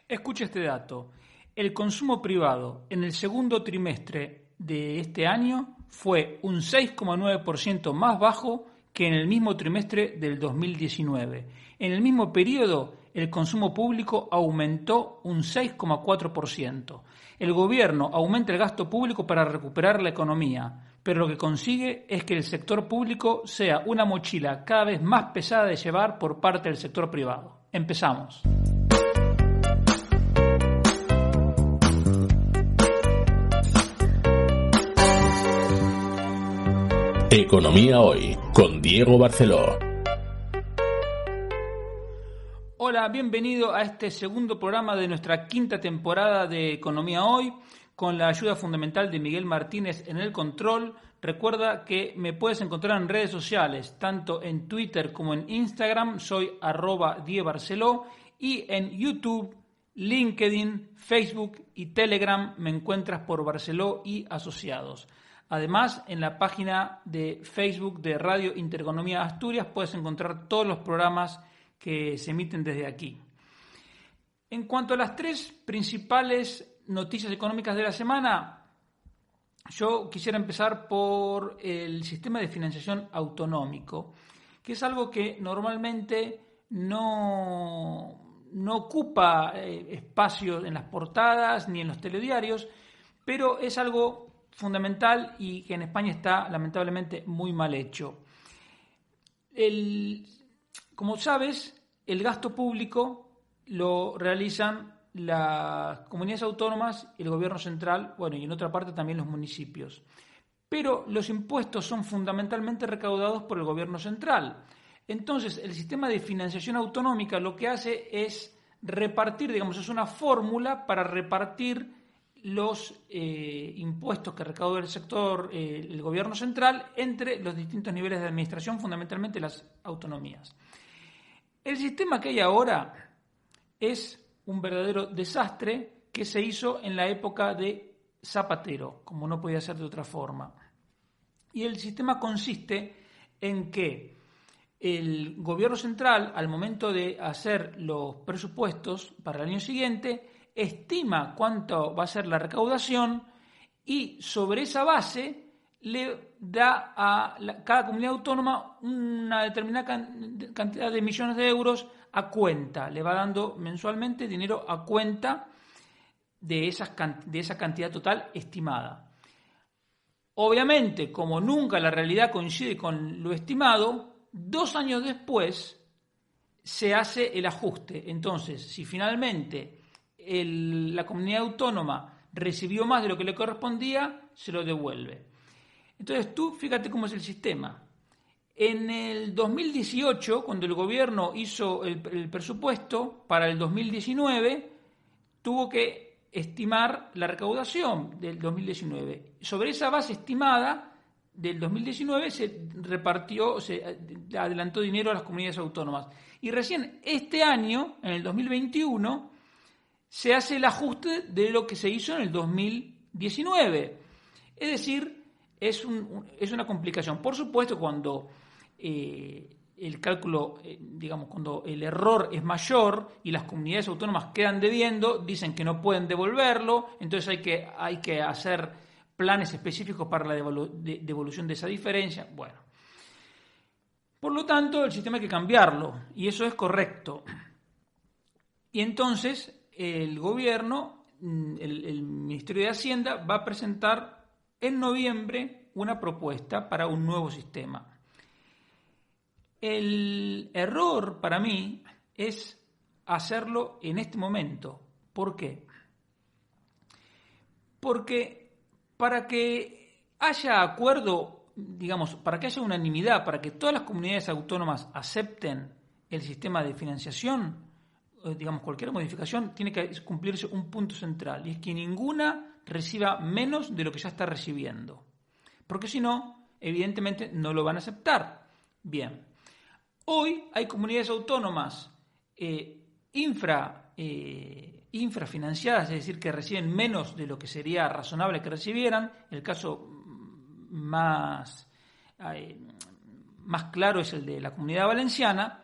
Escuche este dato. El consumo privado en el segundo trimestre de este año fue un 6,9% más bajo que en el mismo trimestre del 2019. En el mismo periodo, el consumo público aumentó un 6,4%. El gobierno aumenta el gasto público para recuperar la economía, pero lo que consigue es que el sector público sea una mochila cada vez más pesada de llevar por parte del sector privado. Empezamos. Economía Hoy, con Diego Barceló. Hola, bienvenido a este segundo programa de nuestra quinta temporada de Economía Hoy, con la ayuda fundamental de Miguel Martínez en el control. Recuerda que me puedes encontrar en redes sociales, tanto en Twitter como en Instagram, soy @diebarceló, y en YouTube, LinkedIn, Facebook y Telegram me encuentras por Barceló y Asociados. Además, en la página de Facebook de Radio Intereconomía Asturias puedes encontrar todos los programas que se emiten desde aquí. En cuanto a las tres principales noticias económicas de la semana, yo quisiera empezar por el sistema de financiación autonómico, que es algo que normalmente no ocupa espacio en las portadas ni en los telediarios, pero es algo fundamental y que en España está lamentablemente muy mal hecho. Como sabes, el gasto público lo realizan las comunidades autónomas y el gobierno central, y en otra parte también los municipios. Pero los impuestos son fundamentalmente recaudados por el gobierno central. Entonces, el sistema de financiación autonómica lo que hace es repartir, es una fórmula para repartir los impuestos que recauda el sector, el gobierno central, entre los distintos niveles de administración, fundamentalmente las autonomías. El sistema que hay ahora es un verdadero desastre que se hizo en la época de Zapatero, como no podía ser de otra forma. Y el sistema consiste en que el gobierno central, al momento de hacer los presupuestos para el año siguiente, estima cuánto va a ser la recaudación y sobre esa base le da a cada comunidad autónoma una determinada cantidad de millones de euros a cuenta. Le va dando mensualmente dinero a cuenta de esa cantidad total estimada. Obviamente, como nunca la realidad coincide con lo estimado, 2 años después se hace el ajuste. Entonces, si finalmente la comunidad autónoma recibió más de lo que le correspondía, se lo devuelve. Entonces tú fíjate cómo es el sistema. En el 2018, cuando el gobierno hizo el presupuesto para el 2019, tuvo que estimar la recaudación del 2019. Sobre esa base estimada del 2019 se adelantó dinero a las comunidades autónomas. Y recién este año, en el 2021, se hace el ajuste de lo que se hizo en el 2019. Es decir, es una complicación. Por supuesto, cuando el cálculo, cuando el error es mayor y las comunidades autónomas quedan debiendo, dicen que no pueden devolverlo, entonces hay que hacer planes específicos para la devolución de esa diferencia. Bueno, por lo tanto, el sistema hay que cambiarlo y eso es correcto. Y entonces el gobierno, el Ministerio de Hacienda, va a presentar en noviembre una propuesta para un nuevo sistema. El error para mí es hacerlo en este momento. ¿Por qué? Porque para que haya acuerdo, para que haya unanimidad, para que todas las comunidades autónomas acepten el sistema de financiación, cualquier modificación, tiene que cumplirse un punto central, y es que ninguna reciba menos de lo que ya está recibiendo. Porque si no, evidentemente no lo van a aceptar. Bien. Hoy hay comunidades autónomas infrafinanciadas, es decir, que reciben menos de lo que sería razonable que recibieran. El caso más claro es el de la Comunidad Valenciana.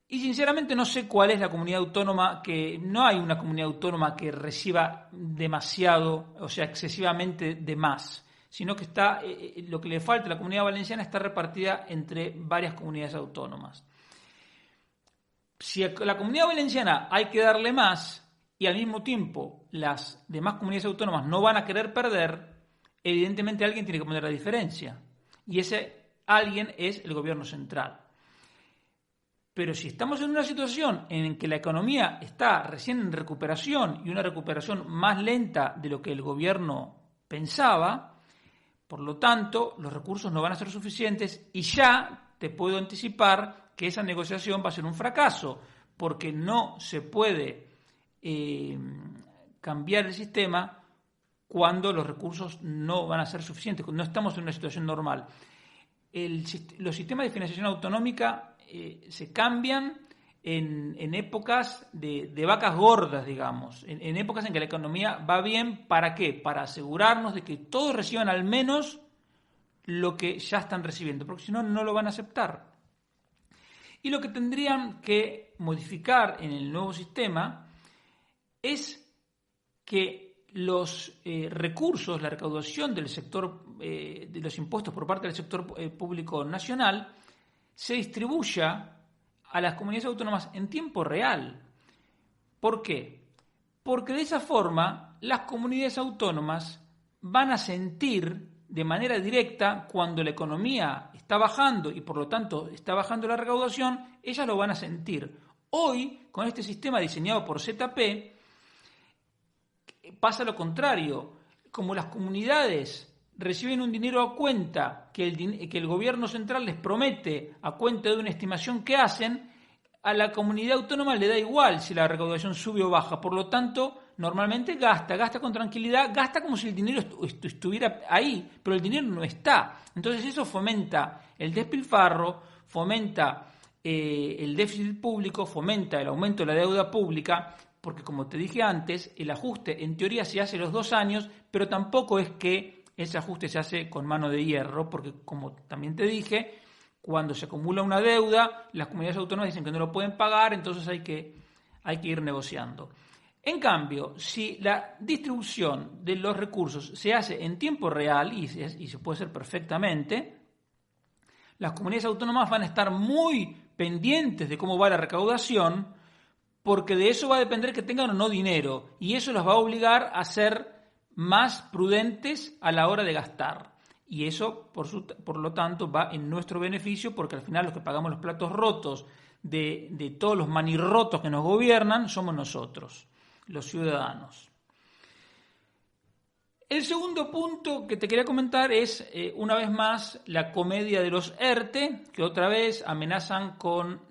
Y sinceramente no sé cuál es la comunidad autónoma, que no hay una comunidad autónoma que reciba demasiado, o sea, excesivamente de más, sino que está, lo que le falta a la comunidad valenciana está repartida entre varias comunidades autónomas. Si a la comunidad valenciana hay que darle más y al mismo tiempo las demás comunidades autónomas no van a querer perder, evidentemente alguien tiene que poner la diferencia. Y ese alguien es el gobierno central. Pero si estamos en una situación en que la economía está recién en recuperación y una recuperación más lenta de lo que el gobierno pensaba, por lo tanto, los recursos no van a ser suficientes y ya te puedo anticipar que esa negociación va a ser un fracaso, porque no se puede cambiar el sistema cuando los recursos no van a ser suficientes, no estamos en una situación normal. Los sistemas de financiación autonómica se cambian en épocas de vacas gordas, digamos, en épocas en que la economía va bien. ¿Para qué? Para asegurarnos de que todos reciban al menos lo que ya están recibiendo, porque si no, no lo van a aceptar. Y lo que tendrían que modificar en el nuevo sistema es que los recursos, la recaudación del sector de los impuestos por parte del sector público nacional se distribuya a las comunidades autónomas en tiempo real. ¿Por qué? Porque de esa forma las comunidades autónomas van a sentir de manera directa cuando la economía está bajando y por lo tanto está bajando la recaudación, ellas lo van a sentir. Hoy, con este sistema diseñado por ZP, pasa lo contrario. Como las comunidades reciben un dinero a cuenta que el gobierno central les promete a cuenta de una estimación que hacen, a la comunidad autónoma le da igual si la recaudación sube o baja. Por lo tanto, normalmente gasta con tranquilidad, gasta como si el dinero estuviera ahí, pero el dinero no está. Entonces eso fomenta el despilfarro, fomenta el déficit público, fomenta el aumento de la deuda pública, porque como te dije antes, el ajuste en teoría se hace los 2 años, pero tampoco es que ese ajuste se hace con mano de hierro, porque como también te dije, cuando se acumula una deuda, las comunidades autónomas dicen que no lo pueden pagar, entonces hay que ir negociando. En cambio, si la distribución de los recursos se hace en tiempo real, y se puede hacer perfectamente, las comunidades autónomas van a estar muy pendientes de cómo va la recaudación, porque de eso va a depender que tengan o no dinero, y eso las va a obligar a ser más prudentes a la hora de gastar. Y eso, por lo tanto, va en nuestro beneficio, porque al final los que pagamos los platos rotos de todos los manirrotos que nos gobiernan somos nosotros, los ciudadanos. El segundo punto que te quería comentar es, una vez más, la comedia de los ERTE, que otra vez amenazan con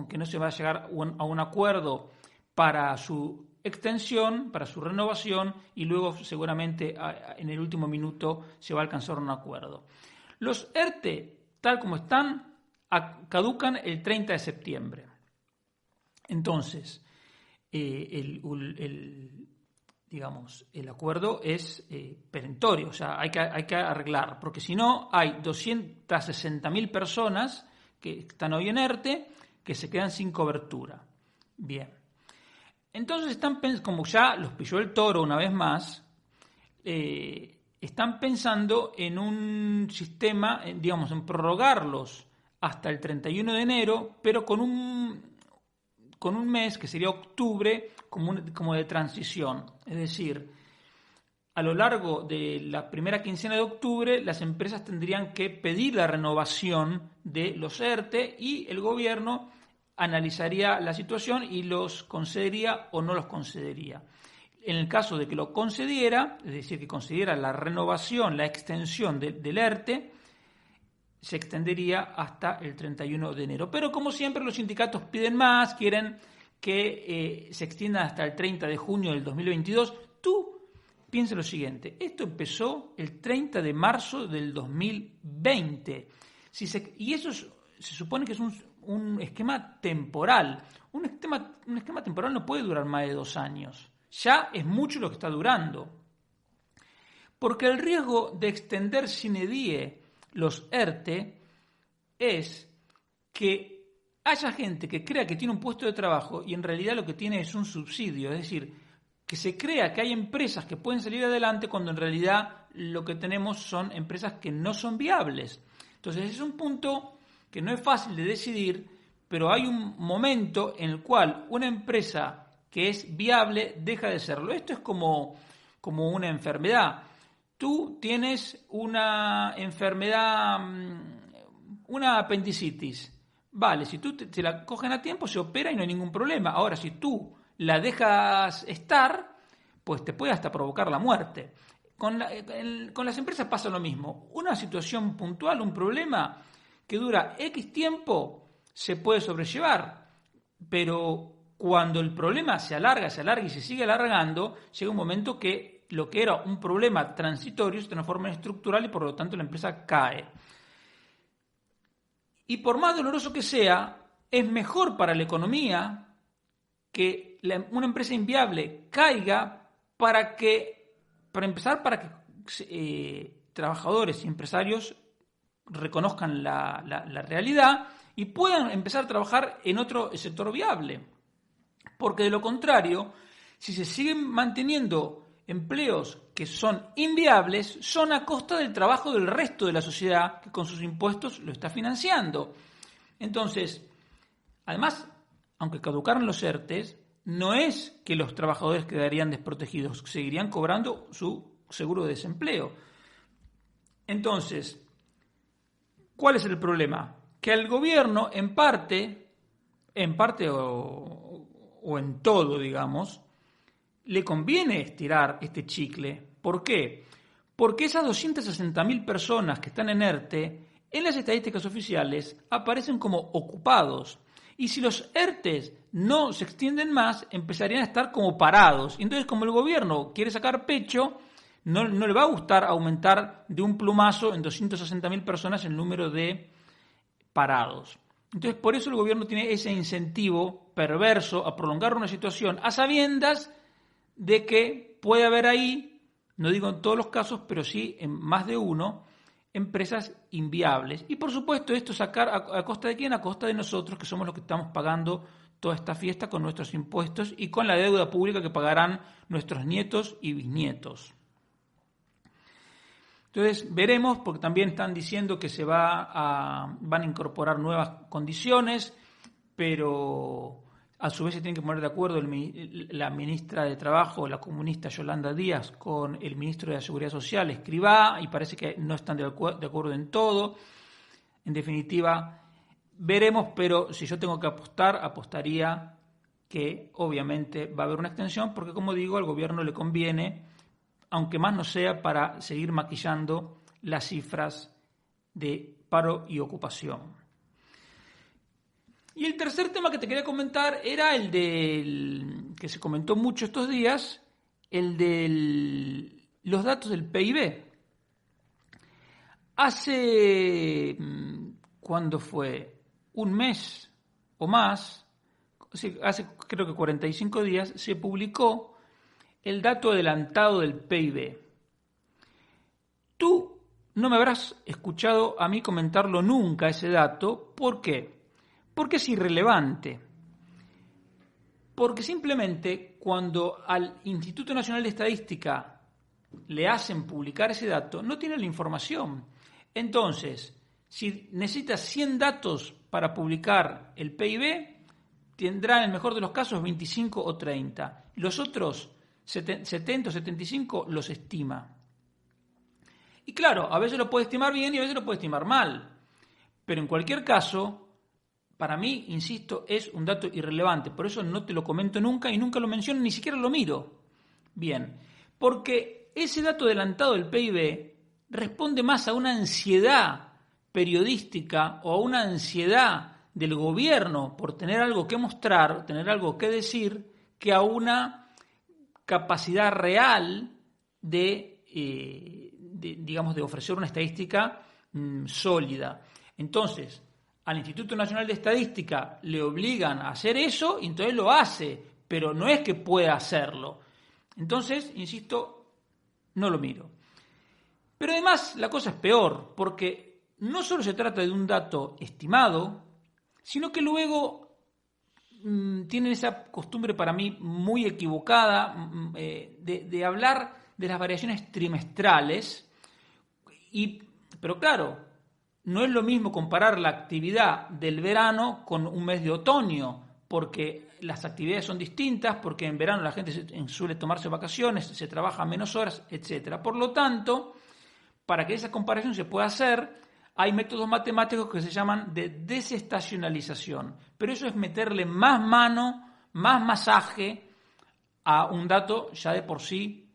que no se va a llegar a un acuerdo para su extensión, para su renovación, y luego seguramente en el último minuto se va a alcanzar un acuerdo. Los ERTE, tal como están, caducan el 30 de septiembre. Entonces, el acuerdo es perentorio, o sea, hay que arreglar, porque si no hay 260.000 personas que están hoy en ERTE que se quedan sin cobertura. Bien. Entonces como ya los pilló el toro una vez más, están pensando en un sistema, en prorrogarlos hasta el 31 de enero, pero con un mes que sería octubre como de transición. Es decir, a lo largo de la primera quincena de octubre, las empresas tendrían que pedir la renovación de los ERTE y el gobierno analizaría la situación y los concedería o no los concedería. En el caso de que lo concediera, es decir, que concediera la renovación, la extensión del ERTE, se extendería hasta el 31 de enero. Pero como siempre los sindicatos piden más, quieren que se extienda hasta el 30 de junio del 2022. Tú piensa lo siguiente, esto empezó el 30 de marzo del 2020. Y eso se supone que es un esquema temporal. Un esquema temporal no puede durar más de 2 años. Ya es mucho lo que está durando. Porque el riesgo de extender sine die los ERTE es que haya gente que crea que tiene un puesto de trabajo y en realidad lo que tiene es un subsidio, es decir, que se crea que hay empresas que pueden salir adelante cuando en realidad lo que tenemos son empresas que no son viables. Entonces es un punto que no es fácil de decidir, pero hay un momento en el cual una empresa que es viable deja de serlo. Esto es como una enfermedad. Tú tienes una enfermedad, una apendicitis. Vale, si tú te la cogen a tiempo, se opera y no hay ningún problema. Ahora, si tú la dejas estar, pues te puede hasta provocar la muerte. Con las empresas pasa lo mismo. Una situación puntual, un problema que dura X tiempo, se puede sobrellevar. Pero cuando el problema se alarga y se sigue alargando, llega un momento que lo que era un problema transitorio se transforma en estructural y por lo tanto la empresa cae. Y por más doloroso que sea, es mejor para la economía que una empresa inviable caiga para que trabajadores y empresarios reconozcan la realidad y puedan empezar a trabajar en otro sector viable. Porque de lo contrario, si se siguen manteniendo empleos que son inviables, son a costa del trabajo del resto de la sociedad que con sus impuestos lo está financiando. Entonces, además, aunque caducaran los ERTES, no es que los trabajadores quedarían desprotegidos, seguirían cobrando su seguro de desempleo. Entonces, ¿cuál es el problema? Que al gobierno, en parte o en todo, digamos, le conviene estirar este chicle. ¿Por qué? Porque esas 260.000 personas que están en ERTE, en las estadísticas oficiales, aparecen como ocupados. Y si los ERTES no se extienden más, empezarían a estar como parados. Y entonces, como el gobierno quiere sacar pecho, no le va a gustar aumentar de un plumazo en 260.000 personas el número de parados. Entonces, por eso el gobierno tiene ese incentivo perverso a prolongar una situación a sabiendas de que puede haber ahí, no digo en todos los casos, pero sí en más de uno, empresas inviables. Y por supuesto esto sacar a costa de quién, a costa de nosotros, que somos los que estamos pagando toda esta fiesta con nuestros impuestos y con la deuda pública que pagarán nuestros nietos y bisnietos. Entonces veremos, porque también están diciendo que van a incorporar nuevas condiciones, pero a su vez se tienen que poner de acuerdo la ministra de Trabajo, la comunista Yolanda Díaz, con el ministro de la Seguridad Social, Escrivá, y parece que no están de acuerdo en todo. En definitiva, veremos, pero si yo tengo que apostar, apostaría que obviamente va a haber una extensión, porque como digo, al gobierno le conviene, aunque más no sea para seguir maquillando las cifras de paro y ocupación. Y el tercer tema que te quería comentar era el que se comentó mucho estos días, el de los datos del PIB. ¿Cuándo fue? Un mes o más, hace creo que 45 días, se publicó el dato adelantado del PIB. Tú no me habrás escuchado a mí comentarlo nunca ese dato. ¿Por qué? Porque es irrelevante. Porque simplemente cuando al Instituto Nacional de Estadística le hacen publicar ese dato, no tiene la información. Entonces, si necesitas 100 datos para publicar el PIB, tendrá en el mejor de los casos 25 o 30. Los otros 70 o 75 los estima. Y claro, a veces lo puede estimar bien y a veces lo puede estimar mal. Pero en cualquier caso, para mí, insisto, es un dato irrelevante. Por eso no te lo comento nunca y nunca lo menciono, ni siquiera lo miro. Bien, porque ese dato adelantado del PIB responde más a una ansiedad periodística o a una ansiedad del gobierno por tener algo que mostrar, tener algo que decir, que a una capacidad real de ofrecer una estadística sólida. Entonces, al Instituto Nacional de Estadística le obligan a hacer eso y entonces lo hace, pero no es que pueda hacerlo. Entonces, insisto, no lo miro. Pero además la cosa es peor, porque no solo se trata de un dato estimado, sino que luego tienen esa costumbre para mí muy equivocada de hablar de las variaciones trimestrales, pero claro, no es lo mismo comparar la actividad del verano con un mes de otoño, porque las actividades son distintas, porque en verano la gente suele tomarse vacaciones, se trabaja menos horas, etc. Por lo tanto, para que esa comparación se pueda hacer, hay métodos matemáticos que se llaman de desestacionalización, pero eso es meterle más mano, más masaje a un dato ya de por sí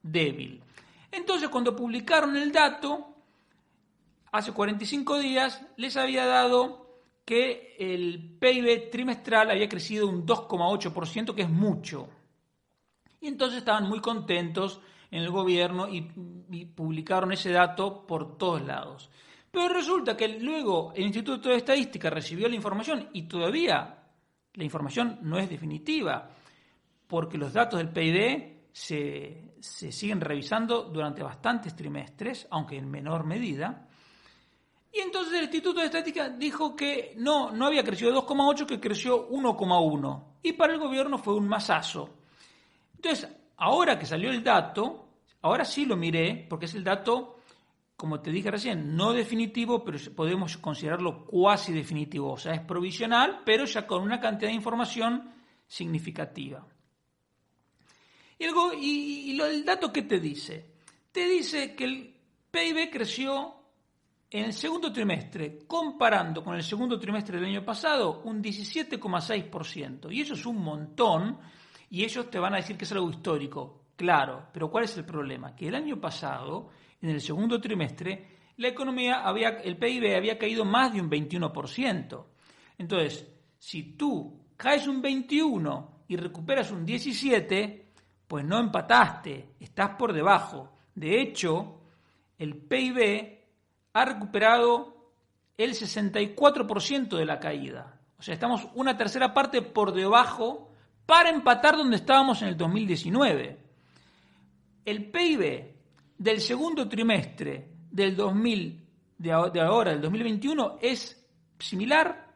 débil. Entonces, cuando publicaron el dato, hace 45 días, les había dado que el PIB trimestral había crecido un 2,8%, que es mucho. Y entonces estaban muy contentos en el gobierno y publicaron ese dato por todos lados. Pero resulta que luego el Instituto de Estadística recibió la información y todavía la información no es definitiva, porque los datos del PIB se siguen revisando durante bastantes trimestres, aunque en menor medida. Y entonces el Instituto de Estadística dijo que no había crecido 2,8, que creció 1,1. Y para el gobierno fue un masazo. Entonces, ahora que salió el dato, ahora sí lo miré, porque es el dato, como te dije recién, no definitivo, pero podemos considerarlo cuasi definitivo. O sea, es provisional, pero ya con una cantidad de información significativa. Y el dato, ¿qué te dice? Te dice que el PIB creció en el segundo trimestre, comparando con el segundo trimestre del año pasado, un 17,6%. Y eso es un montón, y ellos te van a decir que es algo histórico. Claro, pero ¿cuál es el problema? Que el año pasado, en el segundo trimestre, el PIB había caído más de un 21%. Entonces, si tú caes un 21 y recuperas un 17, pues no empataste, estás por debajo. De hecho, el PIB ha recuperado el 64% de la caída. O sea, estamos una tercera parte por debajo para empatar donde estábamos en el 2019. El PIB del segundo trimestre del 2021, es similar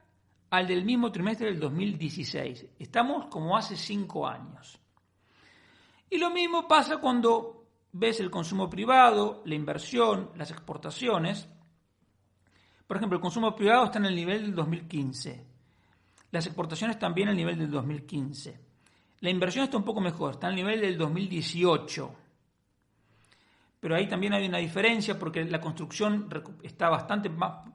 al del mismo trimestre del 2016. Estamos como hace 5 años. Y lo mismo pasa cuando ves el consumo privado, la inversión, las exportaciones. Por ejemplo, el consumo privado está en el nivel del 2015. Las exportaciones también al nivel del 2015. La inversión está un poco mejor, está al nivel del 2018. Pero ahí también hay una diferencia porque la construcción está bastante más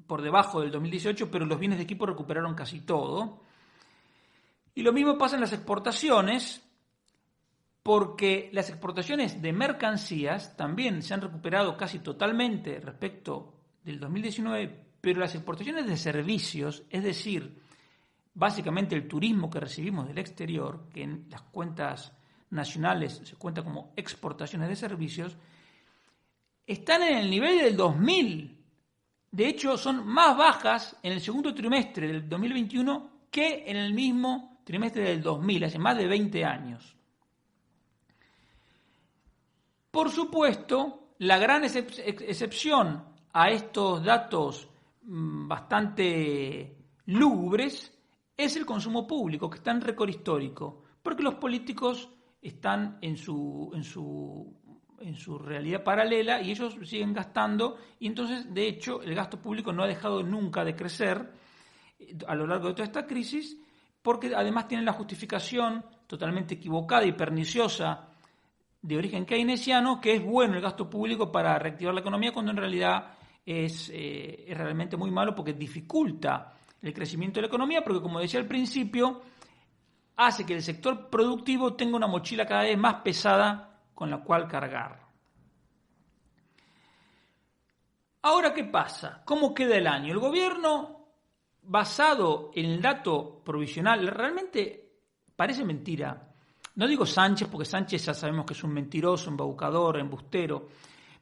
por debajo del 2018, pero los bienes de equipo recuperaron casi todo. Y lo mismo pasa en las exportaciones, porque las exportaciones de mercancías también se han recuperado casi totalmente respecto del 2019, pero las exportaciones de servicios, es decir, básicamente el turismo que recibimos del exterior, que en las cuentas nacionales se cuenta como exportaciones de servicios, están en el nivel del 2000. De hecho, son más bajas en el segundo trimestre del 2021 que en el mismo trimestre del 2000, hace más de 20 años. Por supuesto, la gran excepción a estos datos bastante lúgubres es el consumo público, que está en récord histórico, porque los políticos están en su realidad paralela y ellos siguen gastando, y entonces, de hecho, el gasto público no ha dejado nunca de crecer a lo largo de toda esta crisis, porque además tienen la justificación totalmente equivocada y perniciosa de origen keynesiano, que es bueno el gasto público para reactivar la economía, cuando en realidad es realmente muy malo porque dificulta el crecimiento de la economía, porque como decía al principio, hace que el sector productivo tenga una mochila cada vez más pesada con la cual cargar. Ahora, ¿qué pasa? ¿Cómo queda el año? El gobierno, basado en el dato provisional, realmente parece mentira. No digo Sánchez, porque Sánchez ya sabemos que es un mentiroso, embaucador, embustero,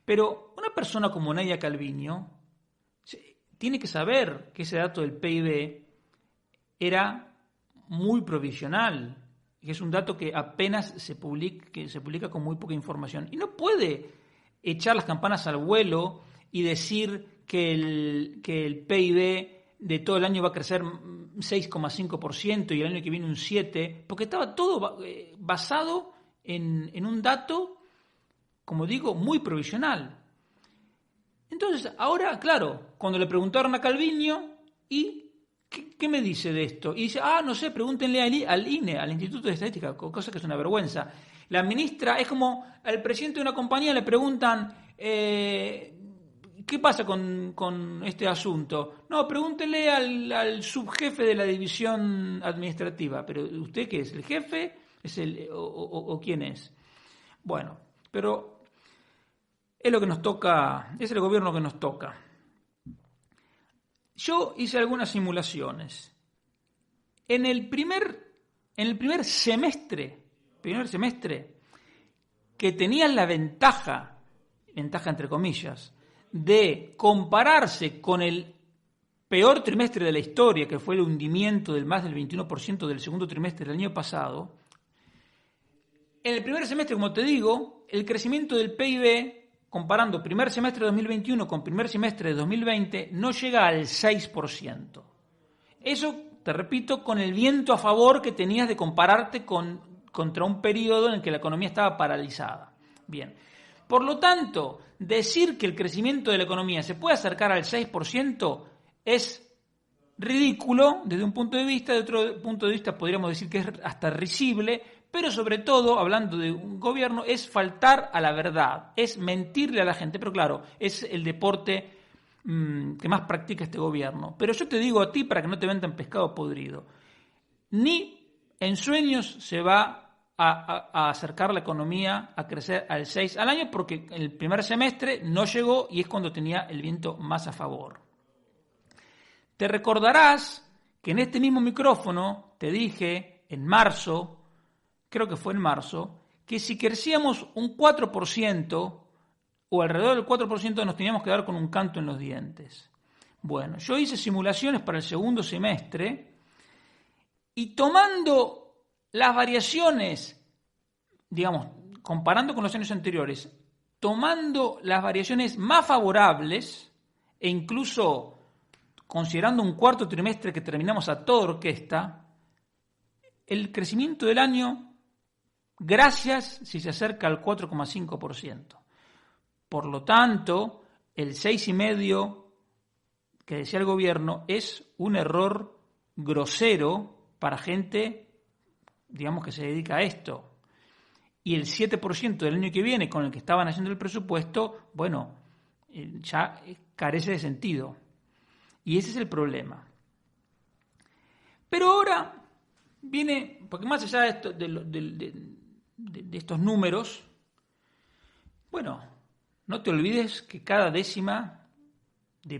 pero una persona como Nadia Calviño tiene que saber que ese dato del PIB era muy provisional, que es un dato que apenas se publica con muy poca información. Y no puede echar las campanas al vuelo y decir que el PIB de todo el año va a crecer 6,5% y el año que viene un 7%, porque estaba todo basado en un dato, como digo, muy provisional. Entonces, ahora, claro, cuando le preguntaron a Calviño, ¿y qué me dice de esto? Y dice, no sé, pregúntenle al INE, al Instituto de Estadística, cosa que es una vergüenza. La ministra, es como al presidente de una compañía le preguntan, ¿qué pasa con este asunto? No, pregúntenle al subjefe de la división administrativa. ¿Pero usted qué es? ¿El jefe? ¿Es o quién es? Bueno, pero es lo que nos toca, es el gobierno que nos toca. Yo hice algunas simulaciones. En el primer semestre, que tenían la ventaja entre comillas, de compararse con el peor trimestre de la historia, que fue el hundimiento del más del 21% del segundo trimestre del año pasado, en el primer semestre, como te digo, el crecimiento del PIB, comparando primer semestre de 2021 con primer semestre de 2020, no llega al 6%. Eso, te repito, con el viento a favor que tenías de compararte contra un periodo en el que la economía estaba paralizada. Bien. Por lo tanto, decir que el crecimiento de la economía se puede acercar al 6% es ridículo desde un punto de vista, de otro punto de vista podríamos decir que es hasta risible, pero sobre todo, hablando de un gobierno, es faltar a la verdad, es mentirle a la gente, pero claro, es el deporte que más practica este gobierno. Pero yo te digo a ti, para que no te vendan pescado podrido, ni en sueños se va a acercar la economía a crecer al 6 al año, porque el primer semestre no llegó y es cuando tenía el viento más a favor. Te recordarás que en este mismo micrófono te dije en marzo, creo que fue en marzo, que si crecíamos un 4% o alrededor del 4% nos teníamos que dar con un canto en los dientes. Bueno, yo hice simulaciones para el segundo semestre y tomando las variaciones, digamos, comparando con los años anteriores, tomando las variaciones más favorables e incluso considerando un cuarto trimestre que terminamos a toda orquesta, el crecimiento del año, gracias si se acerca al 4,5%. Por lo tanto, el 6,5% que decía el gobierno es un error grosero para gente, digamos, que se dedica a esto. Y el 7% del año que viene, con el que estaban haciendo el presupuesto, bueno, ya carece de sentido. Y ese es el problema. Pero ahora viene, porque más allá de, esto, de estos números, bueno, no te olvides que cada décima de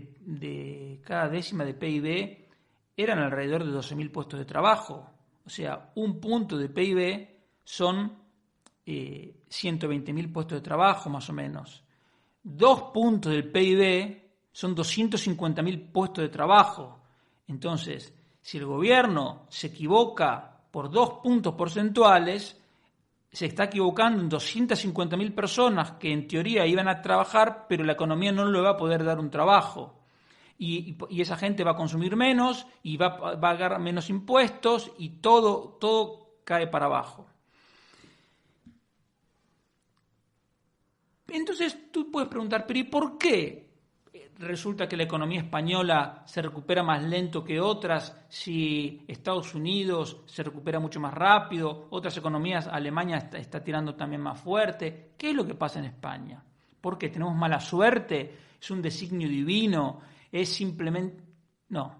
PIB eran alrededor de 12.000 puestos de trabajo. O sea, un punto de PIB son 120.000 puestos de trabajo, más o menos. 2 puntos del PIB son 250.000 puestos de trabajo. Entonces, si el gobierno se equivoca por 2 puntos porcentuales, se está equivocando en 250.000 personas que en teoría iban a trabajar, pero la economía no le va a poder dar un trabajo. Y esa gente va a consumir menos y va a pagar menos impuestos y todo cae para abajo. Entonces tú puedes preguntar, ¿pero y por qué resulta que la economía española se recupera más lento que otras si Estados Unidos se recupera mucho más rápido, otras economías, Alemania está tirando también más fuerte? ¿Qué es lo que pasa en España? ¿Por qué? ¿Tenemos mala suerte? ¿Es un designio divino? ¿Es simplemente...? No.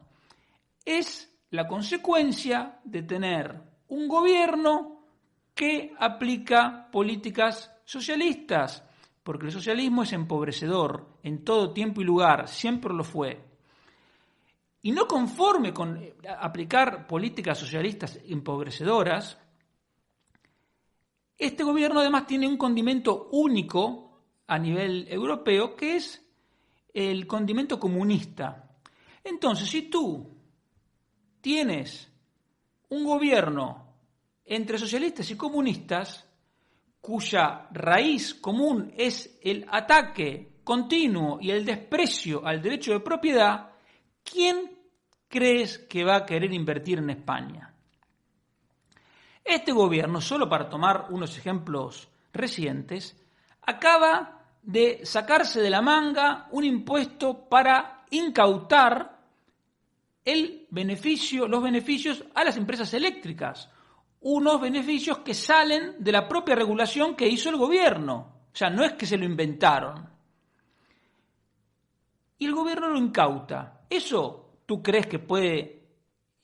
Es la consecuencia de tener un gobierno que aplica políticas socialistas, porque el socialismo es empobrecedor en todo tiempo y lugar, siempre lo fue. Y no conforme con aplicar políticas socialistas empobrecedoras, este gobierno además tiene un condimento único a nivel europeo, que es el condimento comunista. Entonces, si tú tienes un gobierno entre socialistas y comunistas, cuya raíz común es el ataque continuo y el desprecio al derecho de propiedad, ¿quién crees que va a querer invertir en España? Este gobierno, solo para tomar unos ejemplos recientes, acaba de sacarse de la manga un impuesto para incautar los beneficios a las empresas eléctricas. Unos beneficios que salen de la propia regulación que hizo el gobierno. O sea, no es que se lo inventaron. Y el gobierno lo incauta. ¿Eso tú crees que puede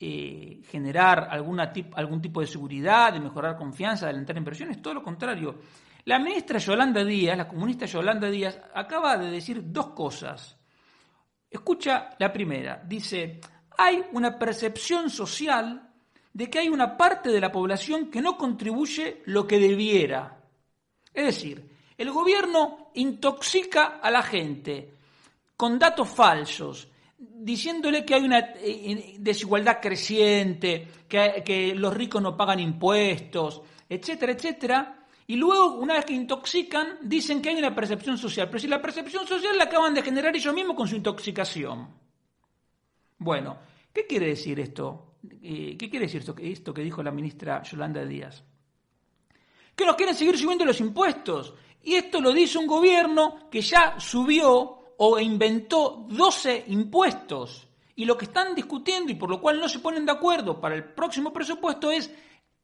generar algún tipo de seguridad, de mejorar confianza, de alentar inversiones? Todo lo contrario. La ministra Yolanda Díaz, la comunista Yolanda Díaz, acaba de decir dos cosas. Escucha la primera. Dice, hay una percepción social de que hay una parte de la población que no contribuye lo que debiera. Es decir, el gobierno intoxica a la gente con datos falsos, diciéndole que hay una desigualdad creciente, que los ricos no pagan impuestos, etcétera, etcétera. Y luego, una vez que intoxican, dicen que hay una percepción social. Pero si la percepción social la acaban de generar ellos mismos con su intoxicación. Bueno, ¿qué quiere decir esto? ¿Qué quiere decir esto que dijo la ministra Yolanda Díaz? Que nos quieren seguir subiendo los impuestos. Y esto lo dice un gobierno que ya subió o inventó 12 impuestos. Y lo que están discutiendo y por lo cual no se ponen de acuerdo para el próximo presupuesto es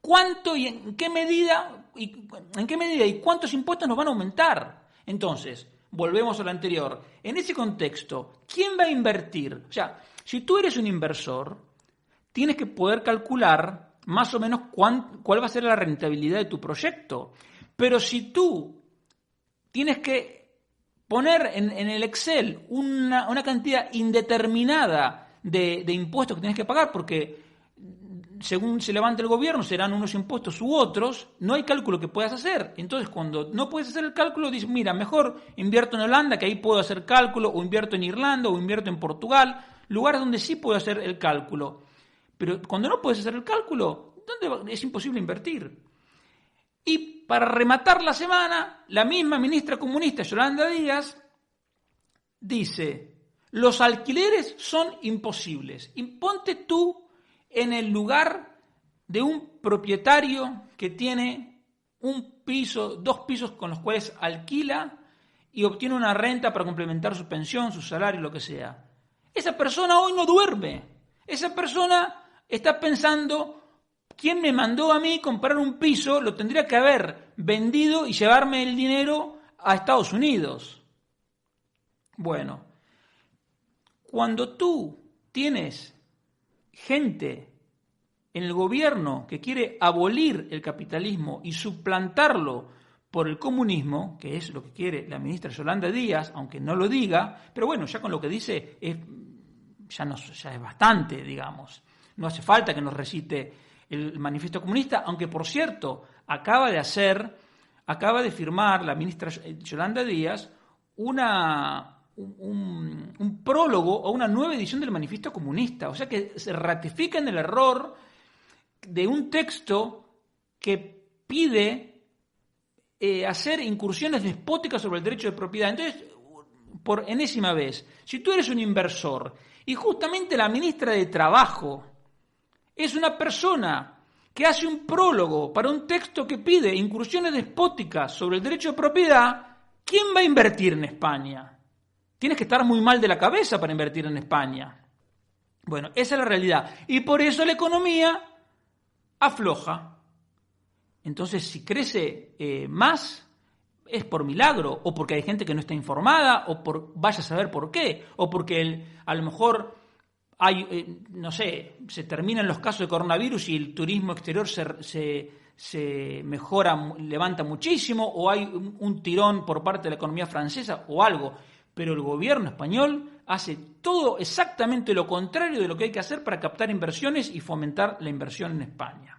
cuánto y en qué medida y cuántos impuestos nos van a aumentar. Entonces, volvemos a lo anterior. En ese contexto, ¿quién va a invertir? O sea, si tú eres un inversor, tienes que poder calcular más o menos cuál va a ser la rentabilidad de tu proyecto. Pero si tú tienes que poner en el Excel una cantidad indeterminada de impuestos que tienes que pagar, porque según se levante el gobierno serán unos impuestos u otros, no hay cálculo que puedas hacer. Entonces, cuando no puedes hacer el cálculo, dices, mira, mejor invierto en Holanda, que ahí puedo hacer cálculo, o invierto en Irlanda, o invierto en Portugal, lugares donde sí puedo hacer el cálculo. Pero cuando no puedes hacer el cálculo, es imposible invertir. Y para rematar la semana, la misma ministra comunista Yolanda Díaz dice, los alquileres son imposibles. Y ponte tú en el lugar de un propietario que tiene un piso, 2 pisos con los cuales alquila y obtiene una renta para complementar su pensión, su salario, lo que sea. Esa persona hoy no duerme. Esa persona está pensando, ¿quién me mandó a mí comprar un piso? Lo tendría que haber vendido y llevarme el dinero a Estados Unidos. Bueno, cuando tú tienes gente en el gobierno que quiere abolir el capitalismo y suplantarlo por el comunismo, que es lo que quiere la ministra Yolanda Díaz, aunque no lo diga, pero bueno, ya con lo que dice ya es bastante, digamos. No hace falta que nos recite el manifiesto comunista, aunque por cierto, acaba de firmar la ministra Yolanda Díaz un prólogo a una nueva edición del manifiesto comunista. O sea que se ratifica en el error de un texto que pide hacer incursiones despóticas sobre el derecho de propiedad. Entonces, por enésima vez, si tú eres un inversor y justamente la ministra de Trabajo es una persona que hace un prólogo para un texto que pide incursiones despóticas sobre el derecho de propiedad, ¿quién va a invertir en España? Tienes que estar muy mal de la cabeza para invertir en España. Bueno, esa es la realidad. Y por eso la economía afloja. Entonces, si crece más, es por milagro, o porque hay gente que no está informada, o vaya a saber por qué, o porque a lo mejor hay, se terminan los casos de coronavirus y el turismo exterior se mejora, levanta muchísimo, o hay un tirón por parte de la economía francesa o algo. Pero el gobierno español hace todo exactamente lo contrario de lo que hay que hacer para captar inversiones y fomentar la inversión en España.